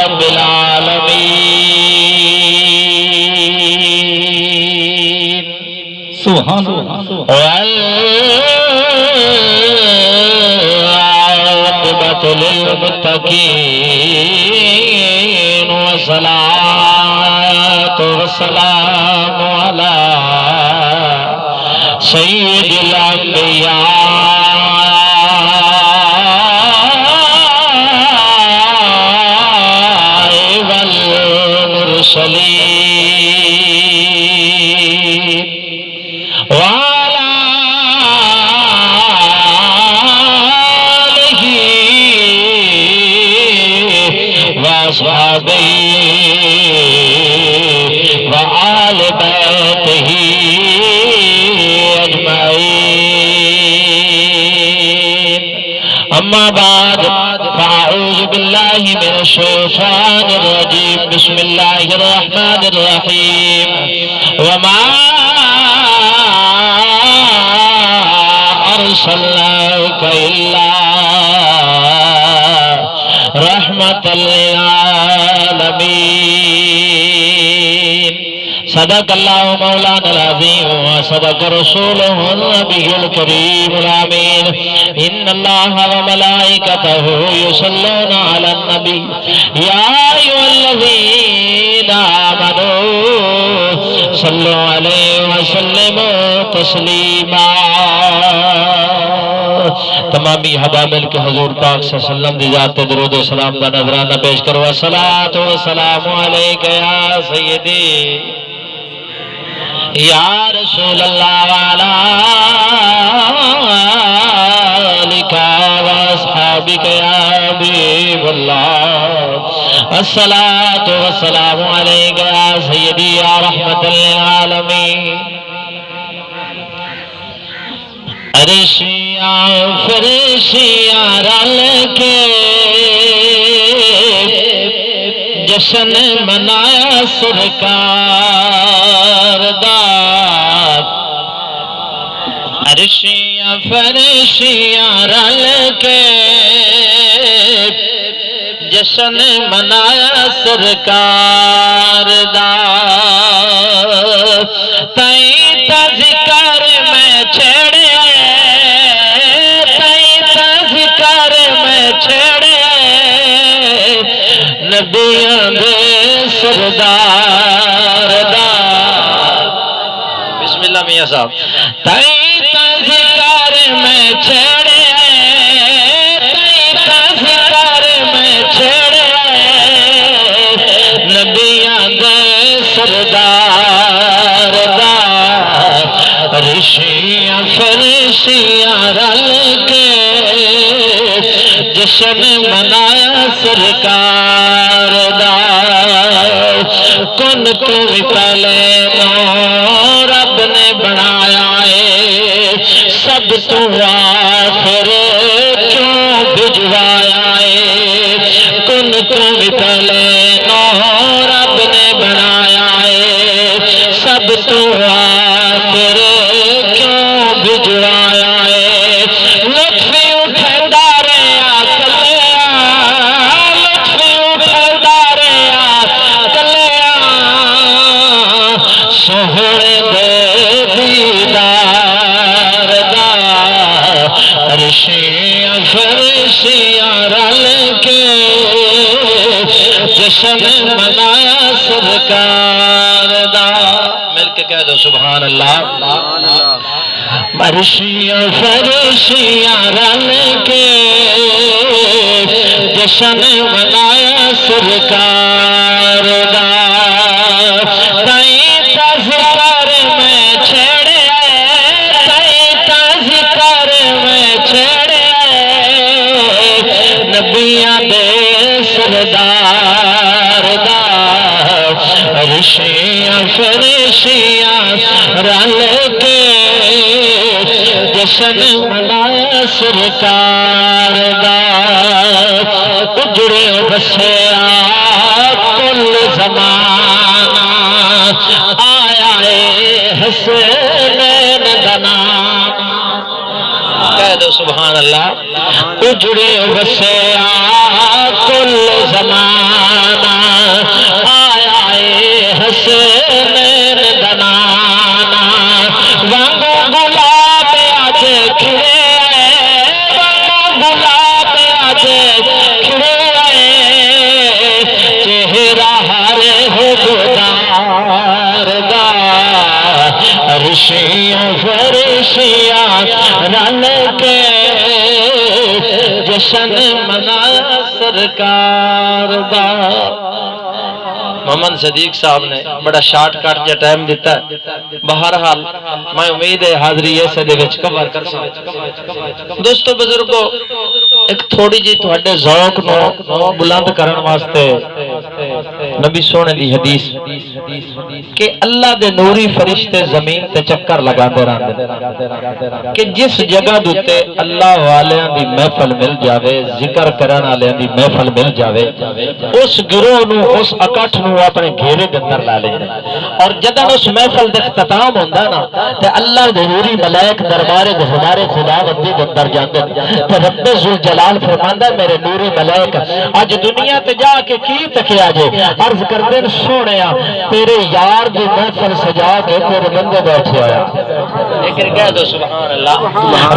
رب العالمين سبحان والعاقبة للمتقين والصلاة والسلام على سيد الأنبياء والمرسلين وعلى آله وأصحابه وآل بيته أجمعين. أما بعد فأعوذ بالله من الشيطان الرجيم. بسم الله الرحمن الرحيم. وما أرسلناك إلا رحمة للعالمين. صدق الله مولانا العظيم وصدق رسوله النبي الكريم الأمين. إن الله وملائكته يصلون على النبي يا أيها الذين آمنوا صلوا عليه وسلموا تسليما. تمامی حبا مل کے حضور پاک صلی اللہ علیہ وسلم دی ذات درود و سلام دا نظرانہ پیش کرو. الصلاۃ والسلام علیک یا سیدی یا رسول اللہ وعلا آلک واصحابک یا حبیب اللہ. الصلاۃ والسلام علیک یا سیدی یا رحمت للعالمین. عرشیاں فرشیاں رل کے جشن منایا سرکار دا. عرشیاں فرشیاں رل کے جشن منایا سرکار دا. تائیں تا ذکر میں چھڑے نبیاں دے سردار دا. بسم اللہ میاں صاحب. تائیں ذکر میں چھڑے تائیں ذکر میں چھڑے نبیاں دے سردار دا. رشیاں فرشیاں رل کے جشن منایا سرکار دا. کن تو بھی پہلے نو رب نے بنایا ہے سب تو آخر کیوں بھجوایا ہے. کن تو بھی پہلے نو رب نے بنایا ہے سب تو آخر کیوں بھجوایا ہے. لطفی اٹھتا رہا سہرے دے دیدار دا. عرشیاں فرشیاں رل کے جشن منایا سرکار دا. مل کے کہہ دو سبحان اللہ. عرشیاں فرشیاں رل کے جشن منایا سرکار دا. ذکر میں چھڑے تائیں ذکر میں چھڑے نبیاں دے سردار دا. عرشیاں فرشیاں رل کے جشن منایا سرکار دا. اجڑے بسیا کل زمانہ آیا حسنین دا نام. کہہ دو سبحان اللہ. اجڑے بسیا عرشیاں فرشیاں رل کے جشن منا سرکار دا۔ محمد صدیق صاحب نے بڑا شارٹ کٹ جا ٹائم دیتا ہے، بہرحال میں امید ہے حاضری ایسے دے وچ کور کر سکتا۔ دوستو بزرگو، ایک تھوڑی جی تھوڑے ذوق نو بلند کرن واسطے نبی سونے دی حدیث کہ اللہ دے نوری فرشتے زمین تے چکر لگا دے رہندے کہ جس جگہ دوتے اللہ والیاں دی محفل مل جاوے، ذکر کرن والیاں دی محفل مل جاوے، اس گروہ نو اس اکٹھ نو اپنے گھیرے دے اندر لا لیندے، اور جدوں اس محفل دا اختتام ہوندا نا تے اللہ دے نوری ملائک دربار دے ہمارے خداوندی دے اندر جاندے تے رب ذوالجلال فرماندا میرے نوری ملائک اج دنیا تے جا کے کی تکیا جے، عرض کردے سونیا تیرے یار دی محفل سجا کے تیرے بندے بیٹھے آیا۔ ایک کہہ دو سبحان اللہ۔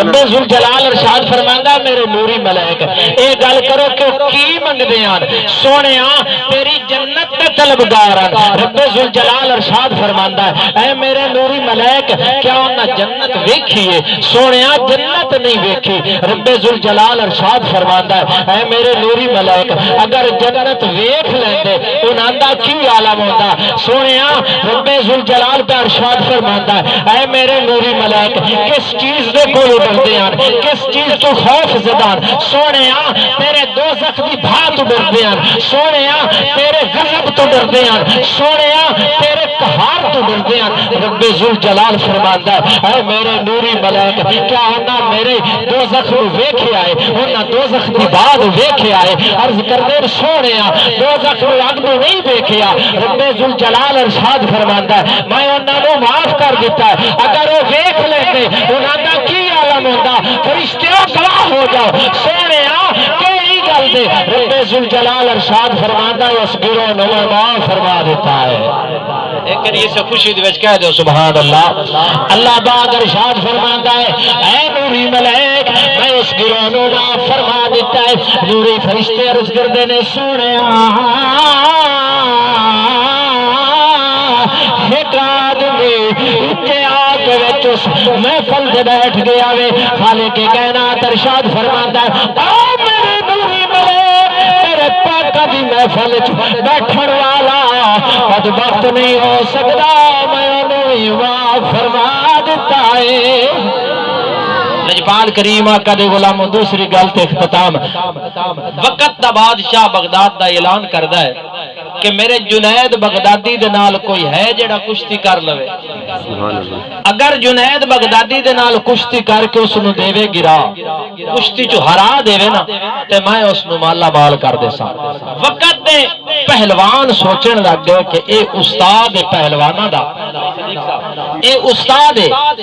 رب ذوالجلال ارشاد فرماندا میرے نوری ملائک اے گل کرو کہ کی منگدے ہیں، سونیا تیری جنت تے طلبگار ہیں۔ رب ذوالجلال ارشاد فرماندا ہے اے میرے نوری ملائک کیا انہاں جنت ویکھیے؟ سونیا جنت نہیں ویکھی۔ رب ذوالجلال ارشاد فرماندا ہے اے میرے نوری ملائک اگر جنت ویکھ لیندے انہاں دا کی عالم ہوندا؟ سونیا رب ذوالجلال پہ ارشاد فرماندا ہے اے میرے نوری ملائک کس چیز دے کولوں ڈردے ہیں، کس چیز تو خوف زدہ ہیں؟ سونیا تیرے دوزخ دی بھا تو ڈردے ہیں، سونیا تیرے غضب تو ڈردے ہیں، سونیا تیرے قہار تو ڈردے ہیں۔ رب ذوالجلال فرماندا ہے اے میرے نوری ملائک کیا انہاں میرے دوزخ نو ویکھے آئے، انہاں دوزخ دی بات ویکھے آئے؟ عرض کردے سونیا دوزخ نو اگ نو نہیں ویکھیا۔ رب ذوالجلال ارشاد فرماندا ہے میں انہاں نو معاف کر دیتا ہے، اگر وہ ویکھ لیندے انہاں دا کی عالم ہوندا؟ فرشتیوں گواہ ہو جاؤ سونیا کیڑی گل دے رب ذوالجلال ارشاد فرماندا ہے اس گروہ نو معاف فرما دیتا ہے۔ ایک کریے سے خوشی دے وچ کہہ دو سبحان اللہ۔ اللہ باغ ارشاد فرماندا ہے اے نوری ملائک میں اس گروہ نو معاف فرما دیتا ہے۔ نوری فرشتے عرض کردے نے سونیا ایک آدمی اونچے آگ وچ اس محفل تے بیٹھ گیا وے، خالق کائنات ارشاد فرماندا ہے او میرے نوری ملائک میرے پاک دی محفل وچ بیٹھن والا بدبخت نہیں ہو سکتا، میں انہوں معاف فرما دیتا ہے۔ لجپال کریم آقا دے غلام دوسری گل تے اختتام وقت دا بادشاہ بغداد دا اعلان کردا ہے کہ میرے جنید بغدادی دے نال کوئی ہے جڑا کشتی کر لوے، اگر جنید بغدادی دے نال کشتی کر کے اس نو دیوے گرا کشتی چو ہرا دیوے نا تے میں اس نو مالا مال کر دے سا۔ وقت دے پہلوان سوچن لگ گئے کہ اے استاد پہلوانا دا، اے استاد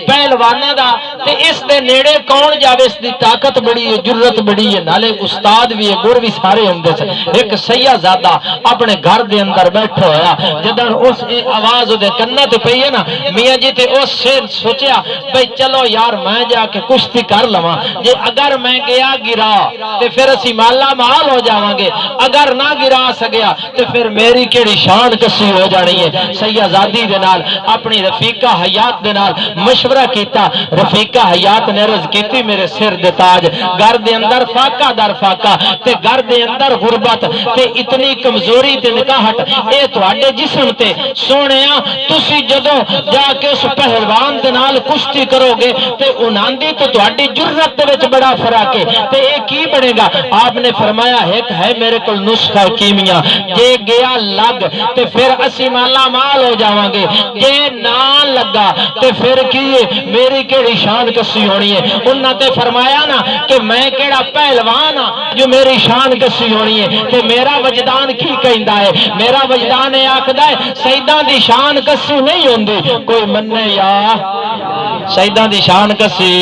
پہلوانا دا تے اس دے نیڑے کون جاوے؟ اس دی طاقت بڑی ہے، جرت بڑی ہے، نالے استاد بھی ہے، گر بھی سارے ہوندے سے۔ ایک سیاح زادہ اپنے گھر دے اندر بیٹھا ہویا جدن اس آواز دے کنہ تے پئی ہے نا میاں جی تے اس سے سوچیا بھئی چلو یار میں جا کے کشتی کر لواں، جے اگر میں گیا گرا تے پھر اسی مالا مال ہو جاواں گے، اگر نہ گرا سکیا تے پھر میری کیڑی شان کسی ہو جانی ہے۔ سیاح زادی دے نال اپنی رفیقہ حیات دے نال مشورہ کیتا، رفیقہ حیات نے عرض کیتی میرے سر دے تاج گھر دے اندر فاقہ در فاقہ تے گھر دے اندر غربت تے اتنی کمزوری تے نکاہٹ اے تواڈے جسم تے سونیا تسی جدوں جا کے اس پہلوان دے نال کشتی کرو گے تے انہاں دی تے تواڈی جرت دے وچ بڑا فرق ہے تے اے کی بنے گا؟ آپ نے فرمایا ایک ہے میرے کول نسخہ کیمیا، جے گیا لگ تے پھر اسی مالا مال ہو جاواں گے، جے نہ لگا تے پھر کی میری کیڑی شان کسی ہونی ہے؟ انہاں تے فرمایا نا کہ میں کیڑا پہلوان ہاں جو میری شان کسی ہونی ہے؟ تے میرا وجدان کی کہندا ہے؟ میرا وجدان یہ آکھدا ہے سیداں دی شان کسی نہیں ہوندی، کوئی منے یا سیداں دی شان کسی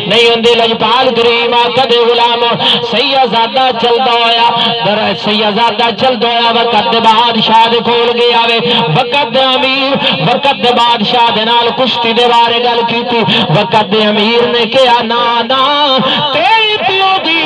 نہیں ہوندی۔ لجپال کریم آقا دے غلام سیاح زادہ چلدا ہویا در سیاح زادہ چلدا ہویا وقت دے بادشاہ دے کول گیا وے، وقت دے امیر وقت دے بادشاہ دے نال کشتی دے بارے گل کیتی، وقت دے امیر نے کہا نا نا تیری پیو دی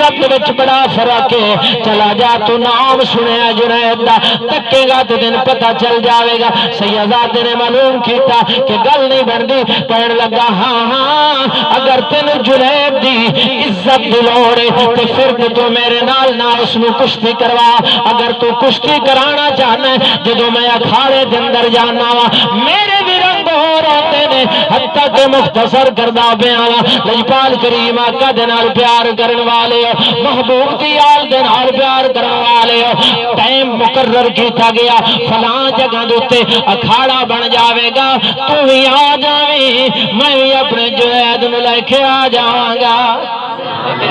عزت وچ بڑا فرق ہے چلا جا تو نام سنیا جنید دا تکے گا تو دن پتہ چل جاوے گا سیدزادے نے معلوم کیتا کہ گل نہیں بندی کہن لگا ہاں ہاں اگر تین جنید دی عزت دی لوڑ ہے تے پھر تو میرے نال نہ اس نو کشتی کروا اگر تو کشتی کرانا چاہنا ہے جدوں میں اکھاڑے دے اندر جانا وا میرے بھی رنگ اور ہوتے نے حتیٰ کہ مختصر کردہ بیان لجپال کریم آقا دے نال پیار کرن والے ہو محبوب دی آل دے نال پیار کرن والے ہو ٹائم مقرر کیتا گیا فلاں جگہ دوتے اکھاڑا بن جاوے گا تو بھی آ جاویں میں بھی اپنے جوید نو لے کے آ جاواں گا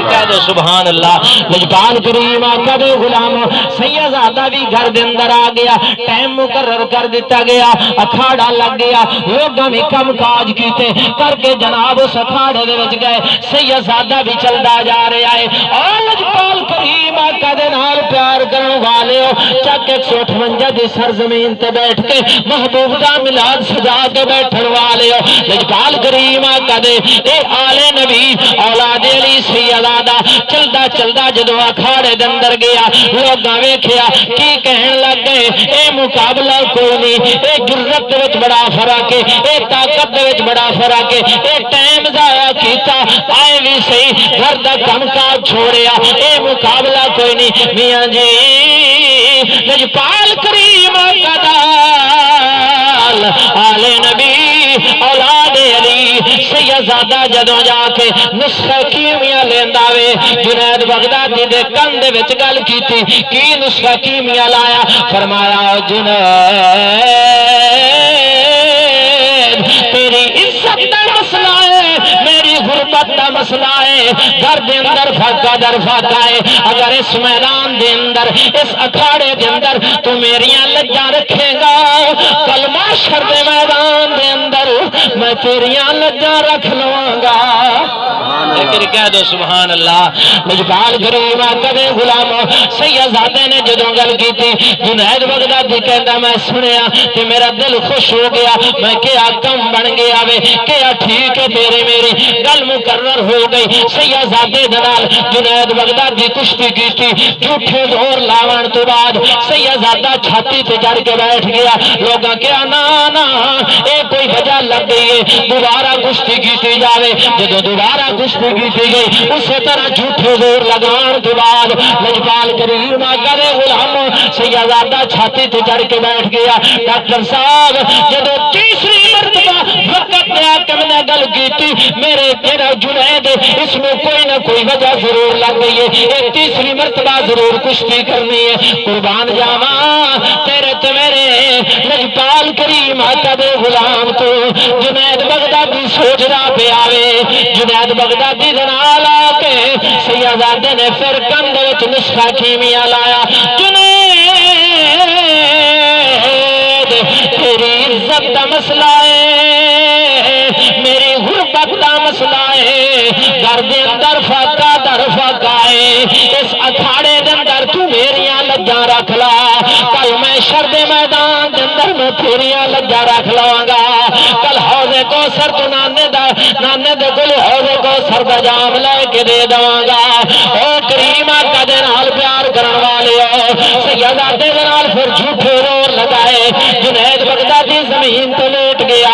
کہہ دو سبحان اللہ لجپال کریم آقا دے غلام سیدزادہ بھی گھر دے اندر آ گیا ٹائم مقرر کر دیتا گیا اکھاڑا لگ گیا لوگاں بھی کم کاج کیتے کر کے جناب اس اکھاڑے دے وچ گئے سیدزادہ بھی چلدا جا رہا ہے اور لجپال کریم آقا دے نال پیار کرن والے ہو چک 158 دی سرزمین تے بیٹھ کے محبوب دا میلاد سجا کے بیٹھن والے ہو لجپال کریم آقا دے اے آل نبی اولاد علی سیدزادہ چلدا چلدا جدوں اکھاڑے دے اندر گیا لوگاں ویکھیا کی کہن لگ گئے اے مقابلہ کوئی نہیں اے جرت دے وچ بڑا فرق ہے اے طاقت دے وچ بڑا فرق ہے اے ٹائم ضائع کیتا آئے بھی صحیح گھر دا کم کاج چھوڑیا اے مقابلہ کوئی نہیں میاں جی لجپال کریم قدال آل نبی اولاد علی سیدزادہ جدوں جا کے نسخہ کیمیا لیندا وے جنید بغدادی دے کن دے وچ گل کیتی کی نسخہ کیمیا لایا فرمایا جنید تیری عزت دا مسئلہ ہے میری غربت دا مسئلہ ہے گھر دے اندر فاقہ در فاقہ ہے اگر اس میدان دے اندر اس اکھاڑے دے اندر تو میریاں لجاں رکھے گا کل محشر دے میدان دے اندر میں تیریاں لجاں رکھ لواں گا لیکن کہہ دو سبحان اللہ لجپال کریم آقا دے غلام سیدزادے نے جدوں گل کیتی جنید بغدادی کہندا میں سنیا تے میرا دل خوش ہو گیا میں کیا کم بن گیا وے کیا ٹھیک ہے تیرے میری گل مقرر ہو گئی سیدزادے دے نال جنید بغدادی کشتی کیتی جھوٹے زور لاون تو بعد سیدزادہ چھاتی تے چڑھ کے بیٹھ گیا لوگاں کیا نا نا اے کوئی وجہ لگ گئی ہے دوبارہ کشتی کیتی جاوے جدوں دوبارہ کشتی کیتی گئی اسی طرح جھوٹے زور لگان تو بعد لجپال کریم آقا دے غلام سیدزادہ چھاتی تے چڑھ کے بیٹھ گیا ڈاکٹر صاحب جدوں تیسری مرتبہ وقت نے حاکم نے گل کیتی میرے تیرا جنید اس میں کوئی نہ کوئی وجہ ضرور لگ گئی ہے ایک تیسری مرتبہ ضرور کشتی کرنی ہے قربان جاواں تیرے تے میرے لجپال کریم آقا دے غلام تو جنید بغدادی سوچ رہا پہ آوے جنید بغدادی دے نال آ کے سیدزادے نے پھر کندھ وچ نسخہ کیمیا لایا جنید تیری عزت دا مسئلہ ہے میری غربت دا مسئلہ ہے گھر دے اندر فاقہ در فاقہ ہے اس اکھاڑے دے اندر تو میریاں لجاں رکھ لا کل میں شر دے میدان دے اندر میں تیریاں لجاں رکھ لواں گا کل حوض کوثر تو نانے دے کول حوض کوثر دا جام لے کے دے دواں گا او کریم آقا دے نال پیار کرن والے ہو سیدزادے دے نال پھر جھوٹے زور لگائے جنید بغدادی زمین تے لیٹ گیا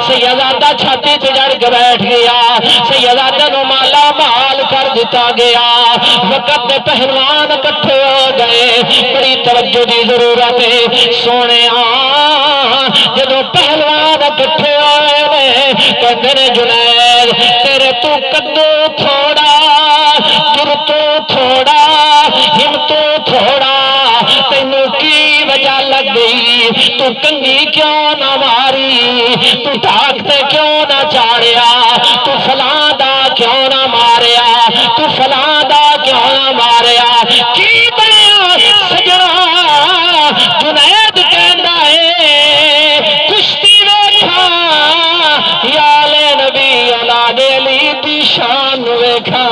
سیدزادہ چھاتی تے چڑھ کے بیٹھ گیا سیدزادے نو مالا مال کر دیتا گیا وقت دے پہلوان اکٹھے ہو گئے بڑی توجہ دی ضرورت ہے سونے جدوں پہلوان اکٹھے ہوئے نے کہندے نے جنید تیرے تو کدو تھوڑا جرتو تھوڑا ہمتو تھوڑا تینوں کی وجہ لگ گئی تو کنگھی کیوں نہ ماری تو ڈاکتے کیوں نہ چاڑیا تو فلاں دا کیوں نہ ماریا تو فلاں دا کیوں نہ ماریا کی بنیا سجنا جنید کہندا ہے کشتی ویکھا یا لے نبی اولاد علی دی شان ویکھا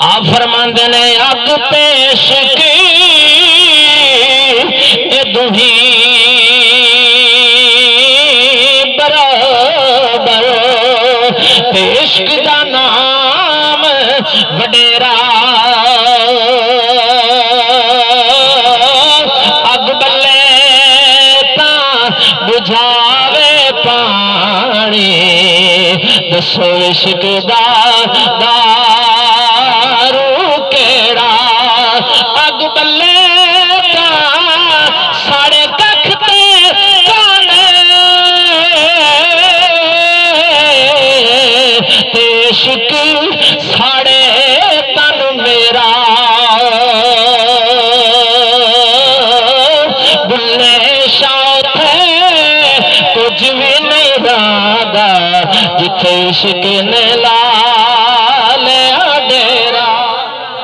آپ فرماندے نے اگ پیش کی اے دوہی برابر عشق دا نام دسو عشق دا دارو کیڑا اگ بلے دا ساڑے ککھ تے کانے تے عشق ساڑے تن میرا بلے شاہ کچھ بھی نہیں رادا جتھے عشق نے لا لیا ڈیرا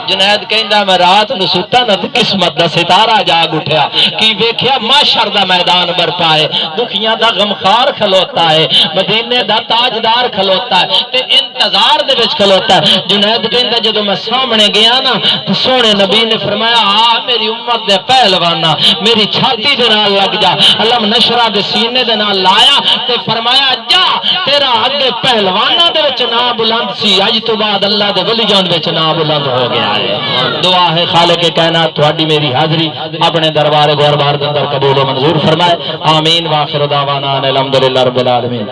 جنید کہندا میں رات نو ستا نہ قسمت دا ستارہ جاگ اٹھیا کی ویکھیا محشر دا میدان برپا ہے دکھیاں دا غمخوار کھلوتا ہے مدینے دا تاجدار کھلوتا ہے تے انتظار دے وچ کھلوتا ہے جنید کہندا جدوں میں سامنے گیا نا تو سونے نبی نے فرمایا آ میری امت دے پہلوانا میری چھاتی دے نال لگ جا علم نشرہ دے سینے دے نال لایا تے فرمایا جا تیرا اگے پہلوانا دے وچ نام بلند سی اج تو بعد اللہ دے ولیاں دے وچ نام بلند ہو گیا ہے دعا ہے خالق کائنات تھوڑی میری حاضری اپنے دربار غور بار کے اندر قبول و منظور فرمائے آمین واخر دعوانا الحمدللہ رب العالمین